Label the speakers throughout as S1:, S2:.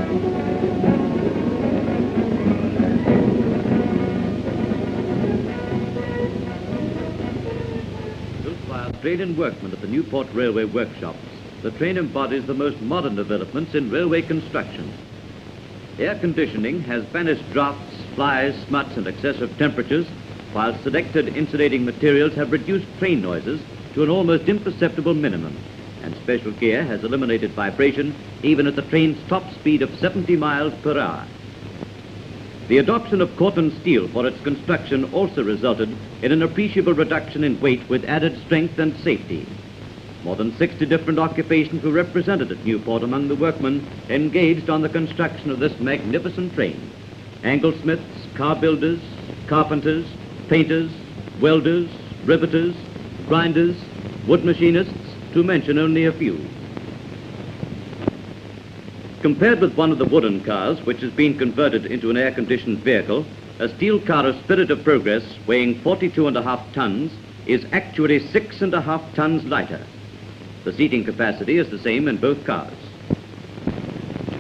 S1: Built by Australian workmen at the Newport Railway workshops, the train embodies the most modern developments in railway construction. Air conditioning has banished drafts, flies, smuts and excessive temperatures, while selected insulating materials have reduced train noises to an almost imperceptible minimum, and special gear has eliminated vibration even at the train's top speed of 70 miles per hour. The adoption of cotton steel for its construction also resulted in an appreciable reduction in weight with added strength and safety. More than 60 different occupations were represented at Newport among the workmen engaged on the construction of this magnificent train. Anglesmiths, car builders, carpenters, painters, welders, riveters, grinders, wood machinists, to mention only a few. Compared with one of the wooden cars, which has been converted into an air-conditioned vehicle, a steel car of Spirit of Progress, weighing 42.5 tons, is actually 6.5 tons lighter. The seating capacity is the same in both cars.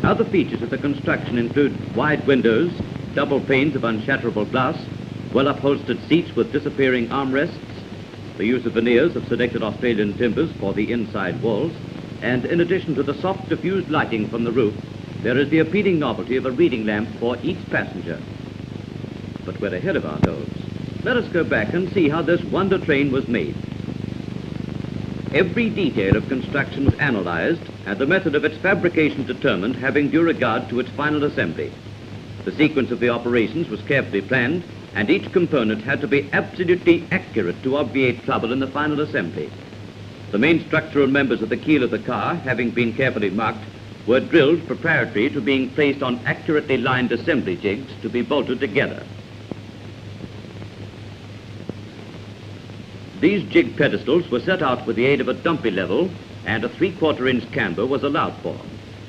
S1: Other features of the construction include wide windows, double panes of unshatterable glass, well-upholstered seats with disappearing armrests, the use of veneers of selected Australian timbers for the inside walls, and in addition to the soft diffused lighting from the roof, there is the appealing novelty of a reading lamp for each passenger. But we're ahead of ourselves. Let us go back and see how this wonder train was made. Every detail of construction was analyzed and the method of its fabrication determined, having due regard to its final assembly. The sequence of the operations was carefully planned, and each component had to be absolutely accurate to obviate trouble in the final assembly. The main structural members of the keel of the car, having been carefully marked, were drilled preparatory to being placed on accurately lined assembly jigs to be bolted together. These jig pedestals were set out with the aid of a dumpy level, and a 3/4 inch camber was allowed for.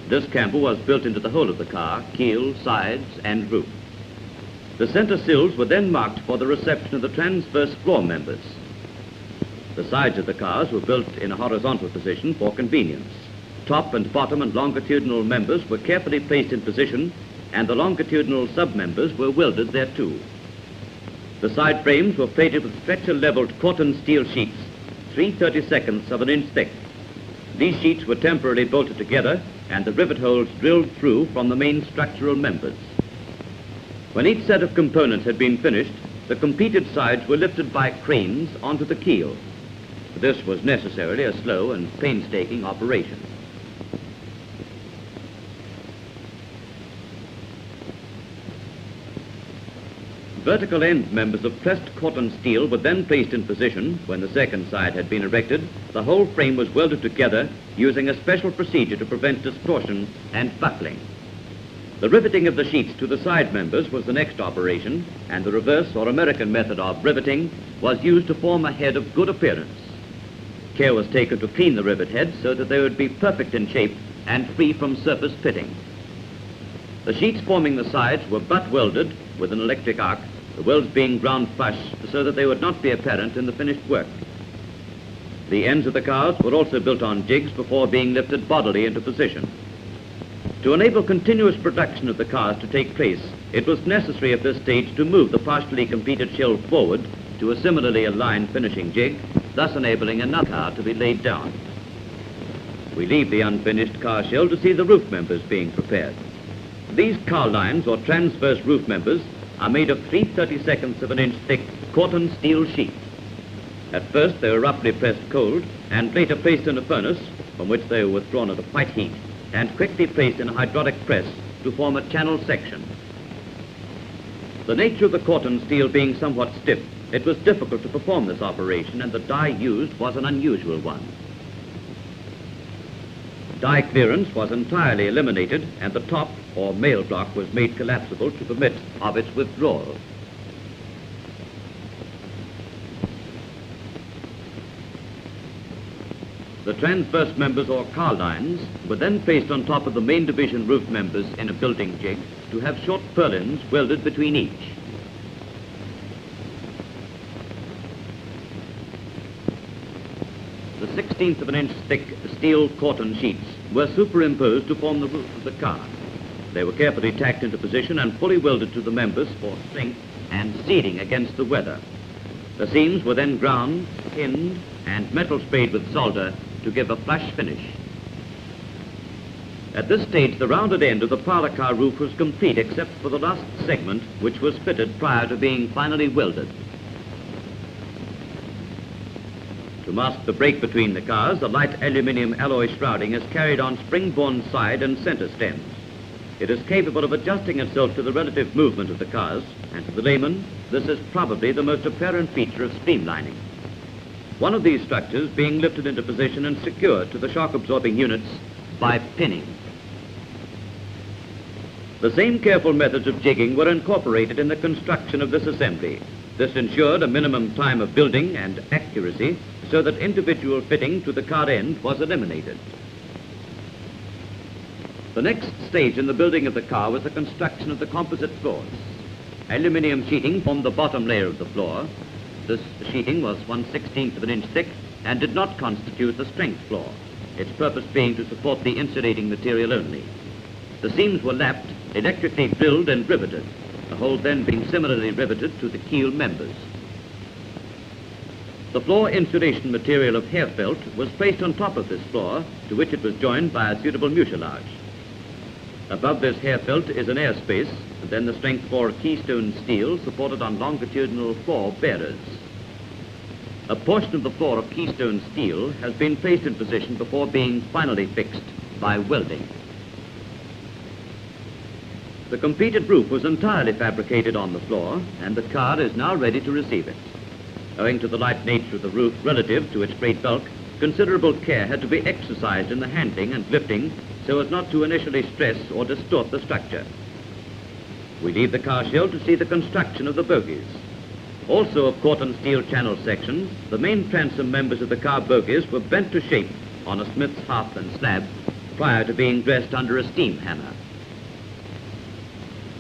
S1: This camber was built into the whole of the car, keel, sides and roof. The center sills were then marked for the reception of the transverse floor members. The sides of the cars were built in a horizontal position for convenience. Top and bottom and longitudinal members were carefully placed in position, and the longitudinal sub-members were welded thereto. The side frames were plated with stretcher-leveled cotton steel sheets, 3/32 of an inch thick. These sheets were temporarily bolted together and the rivet holes drilled through from the main structural members. When each set of components had been finished, the completed sides were lifted by cranes onto the keel. This was necessarily a slow and painstaking operation. Vertical end members of pressed cotton steel were then placed in position. When the second side had been erected, the whole frame was welded together using a special procedure to prevent distortion and buckling. The riveting of the sheets to the side members was the next operation, and the reverse or American method of riveting was used to form a head of good appearance. Care was taken to clean the rivet heads so that they would be perfect in shape and free from surface pitting. The sheets forming the sides were butt welded with an electric arc, the welds being ground flush so that they would not be apparent in the finished work. The ends of the cars were also built on jigs before being lifted bodily into position. To enable continuous production of the cars to take place, it was necessary at this stage to move the partially completed shell forward to a similarly aligned finishing jig, thus enabling another car to be laid down. We leave the unfinished car shell to see the roof members being prepared. These car lines or transverse roof members are made of 3/32 of an inch thick cotton steel sheets. At first they were roughly pressed cold and later placed in a furnace from which they were withdrawn at a white heat and quickly placed in a hydraulic press to form a channel section. The nature of the cotton steel being somewhat stiff, it was difficult to perform this operation, and the die used was an unusual one. Die clearance was entirely eliminated, and the top or mail block was made collapsible to permit of its withdrawal. The transverse members or car lines were then placed on top of the main division roof members in a building jig to have short purlins welded between each. The 1/16 of an inch thick steel cotton sheets were superimposed to form the roof of the car. They were carefully tacked into position and fully welded to the members for strength and sealing against the weather. The seams were then ground, pinned, and metal sprayed with solder to give a flush finish. At this stage, the rounded end of the parlour car roof was complete except for the last segment, which was fitted prior to being finally welded. To mask the break between the cars, the light aluminium alloy shrouding is carried on spring-borne side and center stems. It is capable of adjusting itself to the relative movement of the cars, and to the layman, this is probably the most apparent feature of streamlining. One of these structures being lifted into position and secured to the shock-absorbing units by pinning. The same careful methods of jigging were incorporated in the construction of this assembly. This ensured a minimum time of building and accuracy so that individual fitting to the car end was eliminated. The next stage in the building of the car was the construction of the composite floors. Aluminium sheeting formed the bottom layer of the floor. This sheeting was 1/16 of an inch thick and did not constitute the strength floor, its purpose being to support the insulating material only. The seams were lapped, electrically drilled and riveted, the whole then being similarly riveted to the keel members. The floor insulation material of hair felt was placed on top of this floor, to which it was joined by a suitable mucilage. Above this hair felt is an air space, and then the strength 4 keystone steel supported on longitudinal floor bearers. A portion of the floor of keystone steel has been placed in position before being finally fixed by welding. The completed roof was entirely fabricated on the floor, and the car is now ready to receive it. Owing to the light nature of the roof relative to its great bulk, considerable care had to be exercised in the handling and lifting so as not to initially stress or distort the structure. We leave the car shell to see the construction of the bogies. Also of cotton steel channel sections, the main transom members of the car bogies were bent to shape on a smith's hearth and slab prior to being dressed under a steam hammer.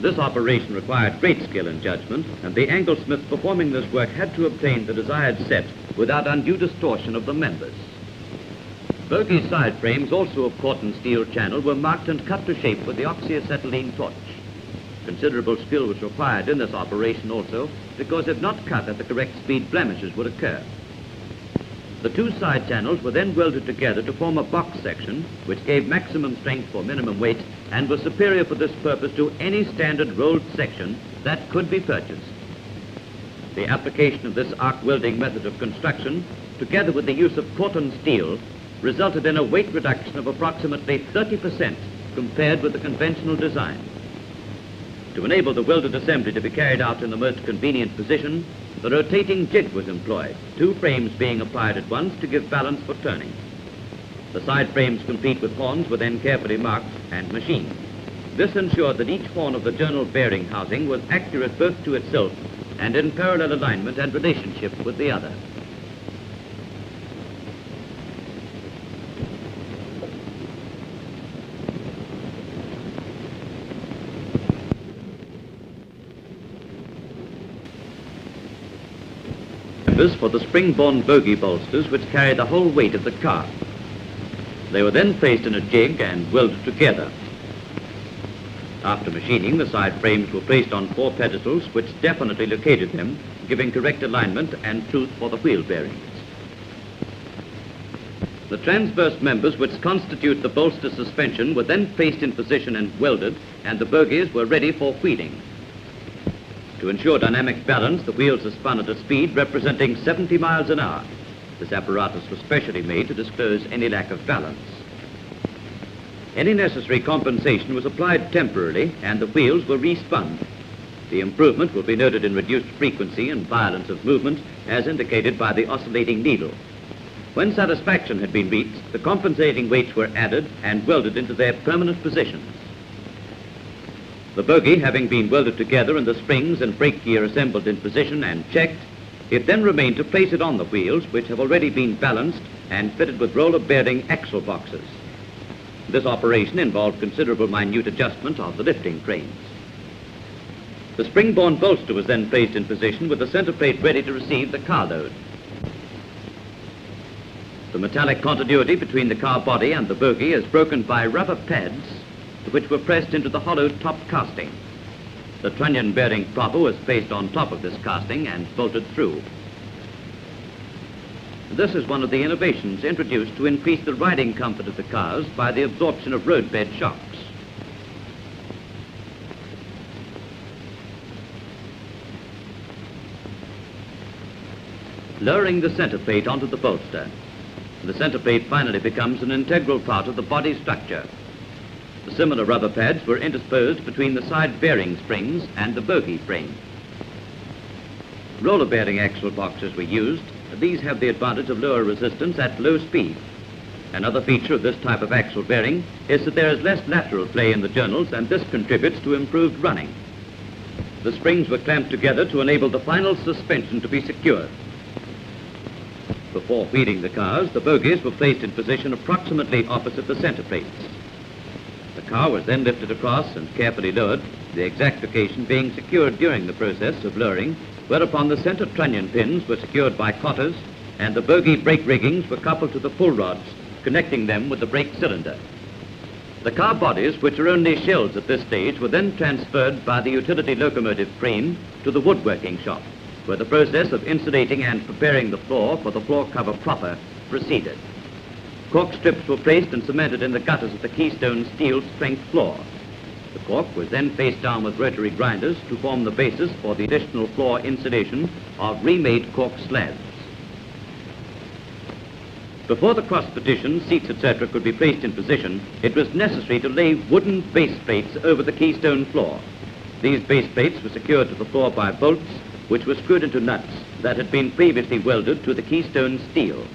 S1: This operation required great skill and judgment, and the angle smith performing this work had to obtain the desired set without undue distortion of the members. Bogie side frames, also of cotton steel channel, were marked and cut to shape with the oxyacetylene torch. Considerable skill was required in this operation also, because if not cut at the correct speed, blemishes would occur. The two side channels were then welded together to form a box section, which gave maximum strength for minimum weight and was superior for this purpose to any standard rolled section that could be purchased. The application of this arc welding method of construction, together with the use of cotton steel, resulted in a weight reduction of approximately 30% compared with the conventional design. To enable the welded assembly to be carried out in the most convenient position, the rotating jig was employed, two frames being applied at once to give balance for turning. The side frames complete with horns were then carefully marked and machined. This ensured that each horn of the journal bearing housing was accurate both to itself and in parallel alignment and relationship with the other. For the spring-borne bogie bolsters which carry the whole weight of the car. They were then placed in a jig and welded together. After machining, the side frames were placed on 4 pedestals which definitely located them, giving correct alignment and truth for the wheel bearings. The transverse members which constitute the bolster suspension were then placed in position and welded, and the bogies were ready for wheeling. To ensure dynamic balance, the wheels are spun at a speed representing 70 miles an hour. This apparatus was specially made to disclose any lack of balance. Any necessary compensation was applied temporarily, and the wheels were respun. The improvement will be noted in reduced frequency and violence of movement, as indicated by the oscillating needle. When satisfaction had been reached, the compensating weights were added and welded into their permanent positions. The bogie having been welded together and the springs and brake gear assembled in position and checked, it then remained to place it on the wheels, which have already been balanced and fitted with roller-bearing axle boxes. This operation involved considerable minute adjustment of the lifting cranes. The spring-borne bolster was then placed in position with the center plate ready to receive the car load. The metallic continuity between the car body and the bogie is broken by rubber pads which were pressed into the hollow top casting. The trunnion bearing proper was placed on top of this casting and bolted through. This is one of the innovations introduced to increase the riding comfort of the cars by the absorption of roadbed shocks. Lowering the center plate onto the bolster, the center plate finally becomes an integral part of the body structure. The similar rubber pads were intersposed between the side bearing springs and the bogie frame. Roller bearing axle boxes were used. These have the advantage of lower resistance at low speed. Another feature of this type of axle bearing is that there is less lateral play in the journals, and this contributes to improved running. The springs were clamped together to enable the final suspension to be secured. Before wheeling the cars, the bogies were placed in position approximately opposite the center plates. The car was then lifted across and carefully lowered, the exact location being secured during the process of lowering, whereupon the center trunnion pins were secured by cotters and the bogie brake riggings were coupled to the pull rods, connecting them with the brake cylinder. The car bodies, which are only shells at this stage, were then transferred by the utility locomotive crane to the woodworking shop, where the process of insulating and preparing the floor for the floor cover proper proceeded. Cork strips were placed and cemented in the gutters of the keystone steel strength floor. The cork was then faced down with rotary grinders to form the basis for the additional floor insulation of remade cork slabs. Before the cross partitions, seats, etc. could be placed in position, it was necessary to lay wooden base plates over the keystone floor. These base plates were secured to the floor by bolts, which were screwed into nuts that had been previously welded to the keystone steel.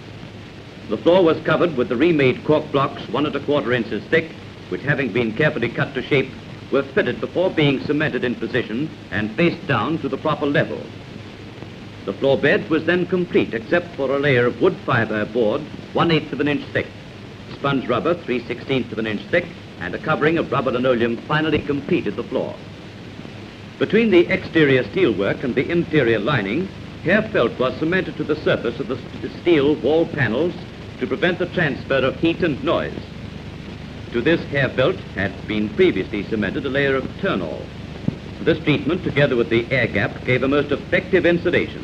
S1: The floor was covered with the remade cork blocks 1 1/4 inches thick, which, having been carefully cut to shape, were fitted before being cemented in position and faced down to the proper level. The floor bed was then complete except for a layer of wood fiber board 1/8 of an inch thick, sponge rubber 3/16 of an inch thick, and a covering of rubber linoleum finally completed the floor. Between the exterior steelwork and the interior lining, hair felt was cemented to the surface of the steel wall panels to prevent the transfer of heat and noise. To this hair felt had been previously cemented a layer of turnol. This treatment, together with the air gap, gave a most effective insulation.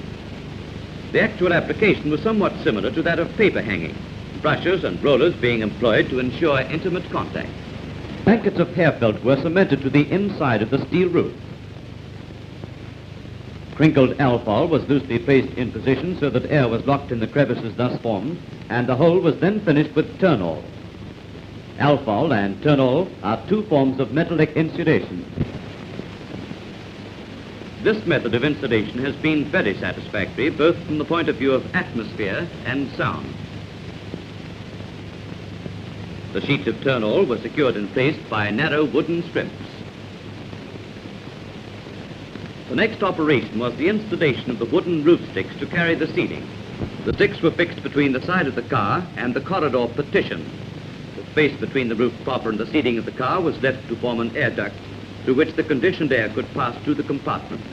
S1: The actual application was somewhat similar to that of paper hanging, brushes and rollers being employed to ensure intimate contact. Blankets of hair felt were cemented to the inside of the steel roof. Crinkled alfal was loosely placed in position so that air was locked in the crevices thus formed, and the whole was then finished with turnol. Alfal and turnol are two forms of metallic insulation. This method of insulation has been very satisfactory, both from the point of view of atmosphere and sound. The sheets of turnol were secured in place by narrow wooden strips. The next operation was the installation of the wooden roof sticks to carry the seating. The sticks were fixed between the side of the car and the corridor partition. The space between the roof proper and the seating of the car was left to form an air duct through which the conditioned air could pass through the compartments.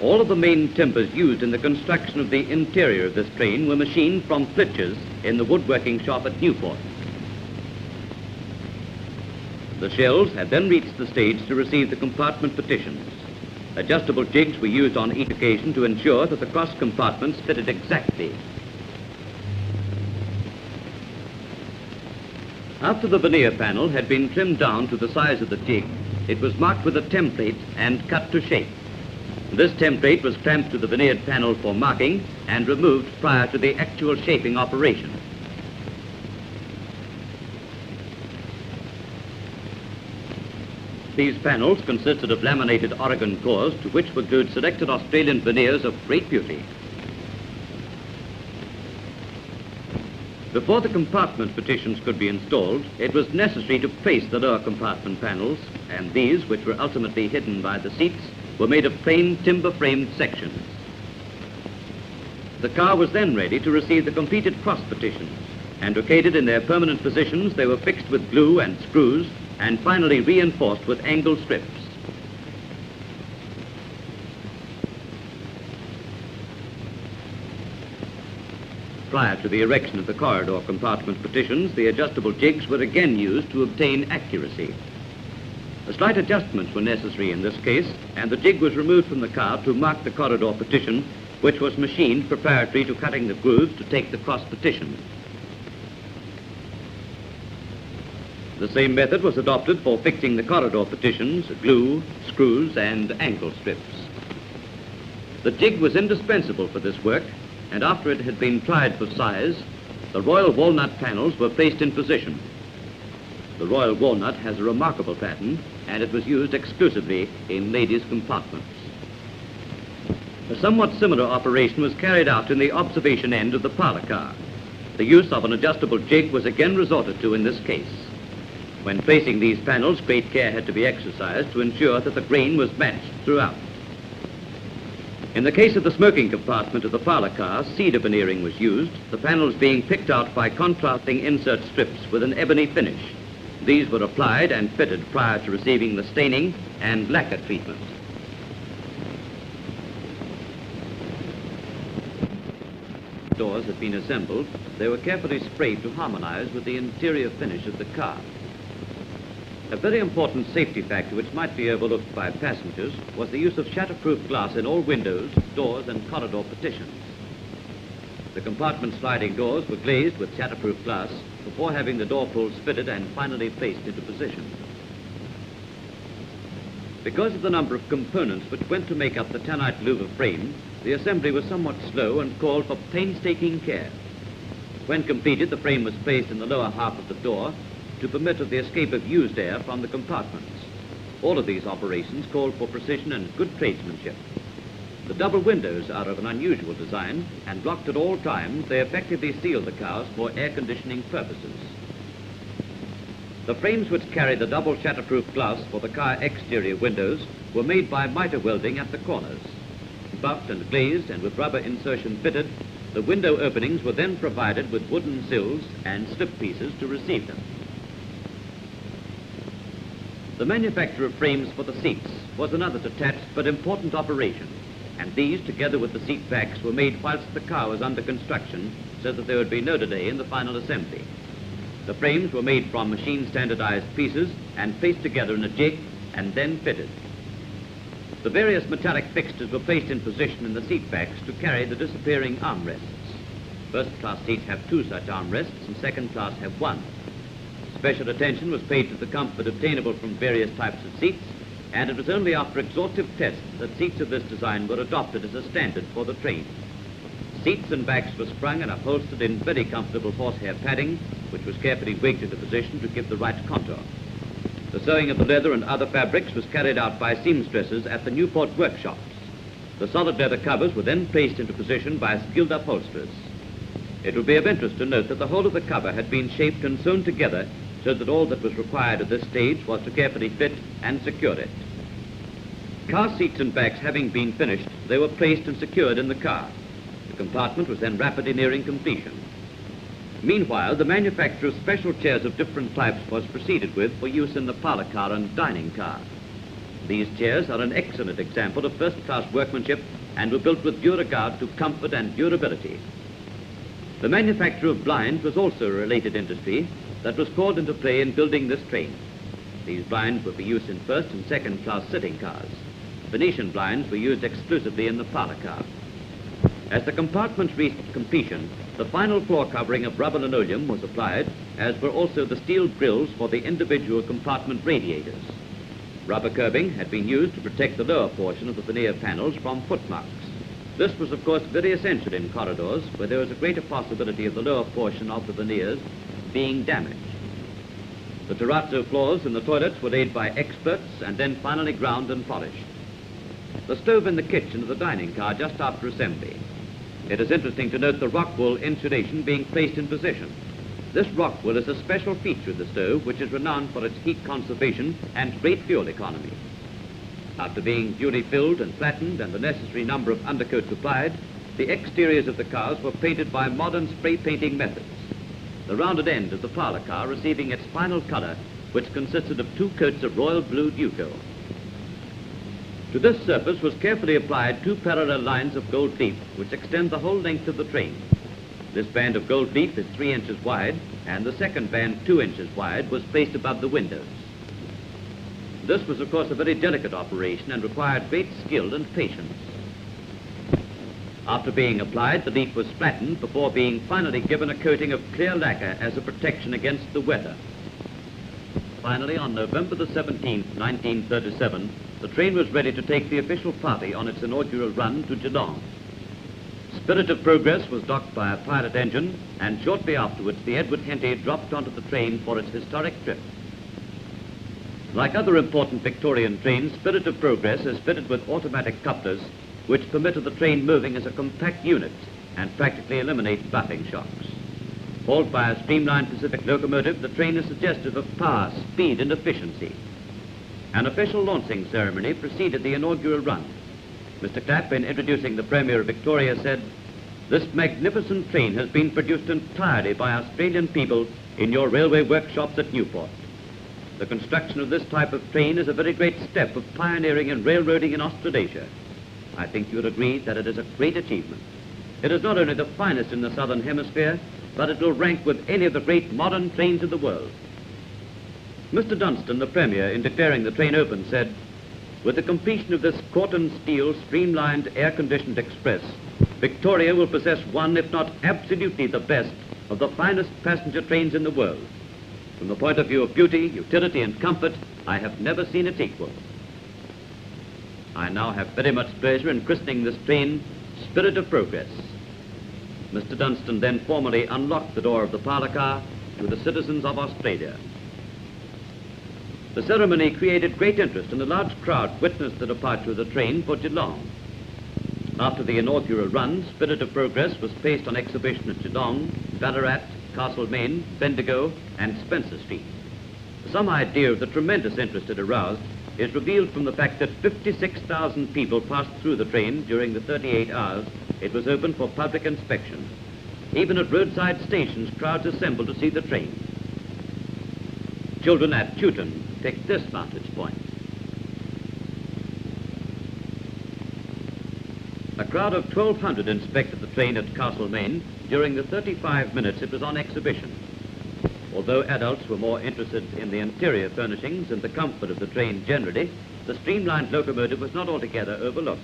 S1: All of the main timbers used in the construction of the interior of this train were machined from flitches in the woodworking shop at Newport. The shells had then reached the stage to receive the compartment partitions. Adjustable jigs were used on each occasion to ensure that the cross compartments fitted exactly. After the veneer panel had been trimmed down to the size of the jig, it was marked with a template and cut to shape. This template was clamped to the veneered panel for marking and removed prior to the actual shaping operation. These panels consisted of laminated Oregon cores to which were glued selected Australian veneers of great beauty. Before the compartment partitions could be installed, it was necessary to face the lower compartment panels, and these, which were ultimately hidden by the seats, were made of plain timber-framed sections. The car was then ready to receive the completed cross partitions, and located in their permanent positions, they were fixed with glue and screws, and finally reinforced with angle strips. Prior to the erection of the corridor compartment partitions, the adjustable jigs were again used to obtain accuracy. Slight adjustments were necessary in this case, and the jig was removed from the car to mark the corridor partition, which was machined preparatory to cutting the grooves to take the cross partition. The same method was adopted for fixing the corridor partitions, glue, screws, and ankle strips. The jig was indispensable for this work, and after it had been tried for size, the royal walnut panels were placed in position. The royal walnut has a remarkable pattern, and it was used exclusively in ladies' compartments. A somewhat similar operation was carried out in the observation end of the parlor car. The use of an adjustable jig was again resorted to in this case. When placing these panels, great care had to be exercised to ensure that the grain was matched throughout. In the case of the smoking compartment of the parlor car, cedar veneering was used, the panels being picked out by contrasting insert strips with an ebony finish. These were applied and fitted prior to receiving the staining and lacquer treatment. Doors had been assembled, they were carefully sprayed to harmonize with the interior finish of the car. A very important safety factor which might be overlooked by passengers was the use of shatterproof glass in all windows, doors, and corridor partitions. The compartment sliding doors were glazed with shatterproof glass before having the door pulls fitted and finally placed into position. Because of the number of components which went to make up the tanite louver frame, the assembly was somewhat slow and called for painstaking care. When completed, the frame was placed in the lower half of the door to permit of the escape of used air from the compartments. All of these operations called for precision and good tradesmanship. The double windows are of an unusual design, and locked at all times, they effectively seal the cars for air conditioning purposes. The frames which carry the double shatterproof glass for the car exterior windows were made by miter welding at the corners. Buffed and glazed and with rubber insertion fitted, the window openings were then provided with wooden sills and slip pieces to receive them. The manufacture of frames for the seats was another detached but important operation, and these, together with the seat backs, were made whilst the car was under construction so that there would be no delay in the final assembly. The frames were made from machine standardized pieces and placed together in a jig and then fitted. The various metallic fixtures were placed in position in the seat backs to carry the disappearing armrests. First class seats have 2 such armrests and second class have 1. Special attention was paid to the comfort obtainable from various types of seats, and it was only after exhaustive tests that seats of this design were adopted as a standard for the train. Seats and backs were sprung and upholstered in very comfortable horsehair padding, which was carefully wigged into position to give the right contour. The sewing of the leather and other fabrics was carried out by seamstresses at the Newport workshops. The solid leather covers were then placed into position by skilled upholsterers. It will be of interest to note that the whole of the cover had been shaped and sewn together so that all that was required at this stage was to carefully fit and secure it. Car seats and backs having been finished, they were placed and secured in the car. The compartment was then rapidly nearing completion. Meanwhile, the manufacture of special chairs of different types was proceeded with for use in the parlor car and dining car. These chairs are an excellent example of first-class workmanship and were built with due regard to comfort and durability. The manufacture of blinds was also a related industry that was called into play in building this train. These blinds were for use in first and second class sitting cars. Venetian blinds were used exclusively in the parlor car. As the compartments reached completion, the final floor covering of rubber linoleum was applied, as were also the steel grills for the individual compartment radiators. Rubber curbing had been used to protect the lower portion of the veneer panels from footmarks. This was, of course, very essential in corridors where there was a greater possibility of the lower portion of the veneers being damaged. The terrazzo floors in the toilets were laid by experts and then finally ground and polished. The stove in the kitchen of the dining car just after assembly. It is interesting to note the rock wool insulation being placed in position. This rock wool is a special feature of the stove, which is renowned for its heat conservation and great fuel economy. After being duly filled and flattened and the necessary number of undercoats applied, the exteriors of the cars were painted by modern spray painting methods. The rounded end of the parlor car receiving its final color, which consisted of 2 coats of royal blue duco. To this surface was carefully applied 2 parallel lines of gold leaf, which extend the whole length of the train. This band of gold leaf is 3 inches wide, and the second band, 2 inches wide, was placed above the windows. This was, of course, a very delicate operation and required great skill and patience. After being applied, the leaf was flattened before being finally given a coating of clear lacquer as a protection against the weather. Finally, on November the 17th, 1937, the train was ready to take the official party on its inaugural run to Geelong. Spirit of Progress was docked by a pilot engine, and shortly afterwards the Edward Henty dropped onto the train for its historic trip. Like other important Victorian trains, Spirit of Progress is fitted with automatic couplers, which permitted the train moving as a compact unit and practically eliminate buffing shocks. Hauled by a streamlined Pacific locomotive, the train is suggestive of power, speed, and efficiency. An official launching ceremony preceded the inaugural run. Mr. Clapp, in introducing the Premier of Victoria, said, "This magnificent train has been produced entirely by Australian people in your railway workshops at Newport. The construction of this type of train is a very great step of pioneering in railroading in Australasia. I think you'll agree that it is a great achievement. It is not only the finest in the Southern Hemisphere, but it will rank with any of the great modern trains of the world." Mr. Dunstan, the Premier, in declaring the train open, said, "With the completion of this Corten steel streamlined air-conditioned express, Victoria will possess one, if not absolutely the best, of the finest passenger trains in the world. From the point of view of beauty, utility, and comfort, I have never seen its equal. I now have very much pleasure in christening this train Spirit of Progress." Mr. Dunstan then formally unlocked the door of the parlour car to the citizens of Australia. The ceremony created great interest, and a large crowd witnessed the departure of the train for Geelong. After the inaugural run, Spirit of Progress was placed on exhibition at Geelong, Ballarat, Castlemaine, Bendigo, and Spencer Street. Some idea of the tremendous interest it aroused is revealed from the fact that 56,000 people passed through the train during the 38 hours it was open for public inspection. Even at roadside stations, crowds assembled to see the train. Children at Chewton picked this vantage point. A crowd of 1,200 inspected the train at Castlemaine during the 35 minutes it was on exhibition. Although adults were more interested in the interior furnishings and the comfort of the train generally, the streamlined locomotive was not altogether overlooked.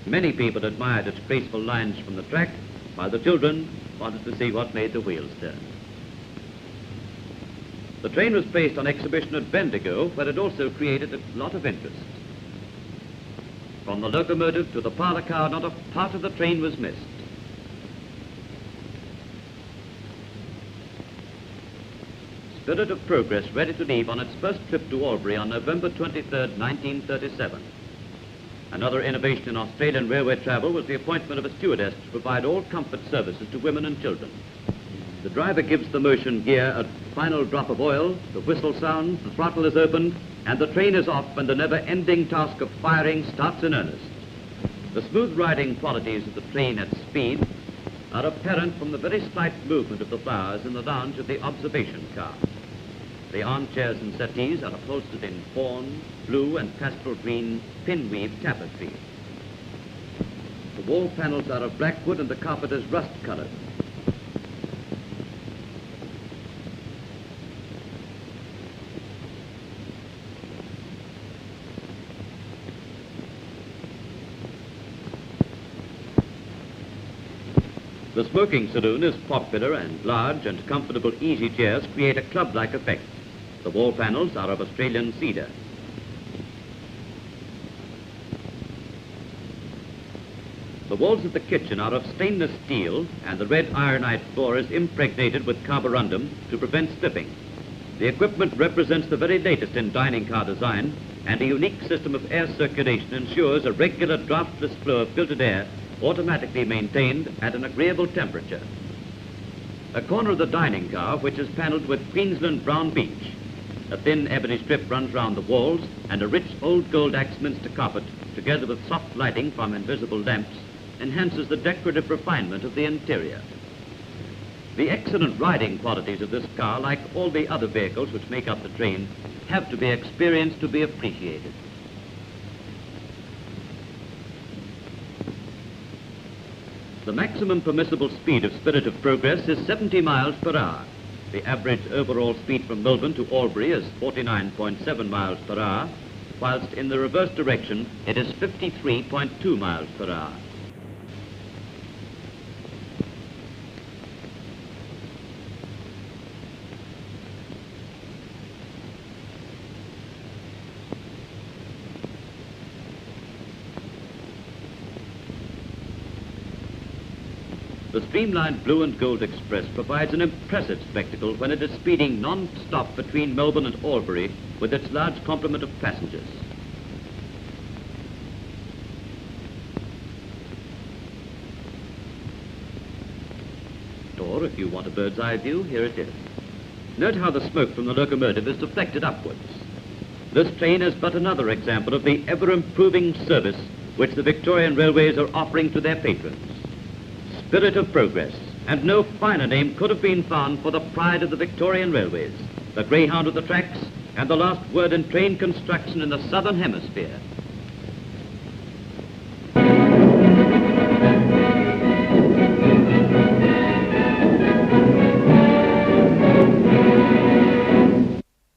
S1: Many people admired its graceful lines from the track, while the children wanted to see what made the wheels turn. The train was placed on exhibition at Bendigo, where it also created a lot of interest. From the locomotive to the parlour car, not a part of the train was missed. Spirit of Progress ready to leave on its first trip to Albury on November 23rd, 1937. Another innovation in Australian railway travel was the appointment of a stewardess to provide all comfort services to women and children. The driver gives the motion gear a final drop of oil, the whistle sounds, the throttle is opened, and the train is off, and the never-ending task of firing starts in earnest. The smooth riding qualities of the train at speed are apparent from the very slight movement of the flowers in the lounge of the observation car. The armchairs and settees are upholstered in fawn, blue, and pastel green pinweave tapestry. The wall panels are of black wood and the carpet is rust-colored. The smoking saloon is popular, and large and comfortable easy chairs create a club-like effect. The wall panels are of Australian cedar. The walls of the kitchen are of stainless steel, and the red ironite floor is impregnated with carborundum to prevent slipping. The equipment represents the very latest in dining car design, and a unique system of air circulation ensures a regular draftless flow of filtered air automatically maintained at an agreeable temperature. A corner of the dining car, which is paneled with Queensland brown beech. A thin ebony strip runs round the walls, and a rich old gold Axminster carpet, together with soft lighting from invisible lamps, enhances the decorative refinement of the interior. The excellent riding qualities of this car, like all the other vehicles which make up the train, have to be experienced to be appreciated. The maximum permissible speed of Spirit of Progress is 70 miles per hour. The average overall speed from Melbourne to Albury is 49.7 miles per hour, whilst in the reverse direction it is 53.2 miles per hour. The streamlined Blue and Gold Express provides an impressive spectacle when it is speeding non-stop between Melbourne and Albury with its large complement of passengers. Or, if you want a bird's eye view, here it is. Note how the smoke from the locomotive is deflected upwards. This train is but another example of the ever-improving service which the Victorian Railways are offering to their patrons. Spirit of Progress, and no finer name could have been found for the pride of the Victorian Railways, the greyhound of the tracks, and the last word in train construction in the Southern Hemisphere.